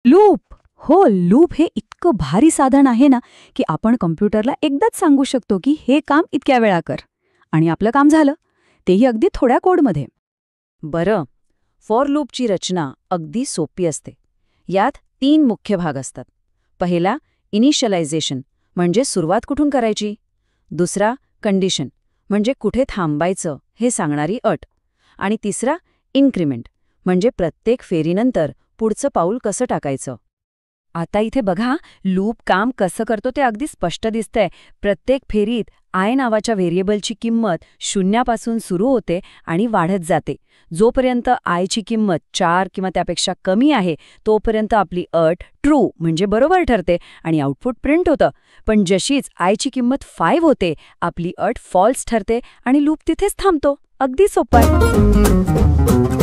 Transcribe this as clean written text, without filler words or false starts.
Loop. हो, loop हे इतकं भारी साधन आहे ना की आपण कम्प्युटरला एकदाच सांगू शकतो की हे काम इतक्या वेळा कर आणि आपलं काम झालं, तेही अगदी थोड्या कोडमध्ये. बरं, फॉर लूपची रचना अगदी सोपी असते. यात 3 मुख्य भाग असतात. पहिला, इनिशियलायझेशन म्हणजे सुरुवात कुठून करायची. दुसरा, कंडिशन म्हणजे कुठे थांबायचं हे सांगणारी अट. आणि तिसरा, इन्क्रिमेंट म्हणजे प्रत्येक फेरीनंतर पुढचं पाऊल कसं टाकायचं. आता इथे बघा, लूप काम कसं करतो ते अगदी स्पष्ट दिसतंय. प्रत्येक फेरीत आय नावाच्या व्हेरिएबलची किंमत शून्यापासून सुरू होते आणि वाढत जाते. जोपर्यंत आयची किंमत 4 किंवा त्यापेक्षा कमी आहे तोपर्यंत आपली अट ट्रू म्हणजे बरोबर ठरते आणि आउटपुट प्रिंट होतं. पण जशीच आयची किंमत 5 होते आपली अट फॉल्स ठरते आणि लूप तिथेच थांबतो. अगदी सोपं आहे.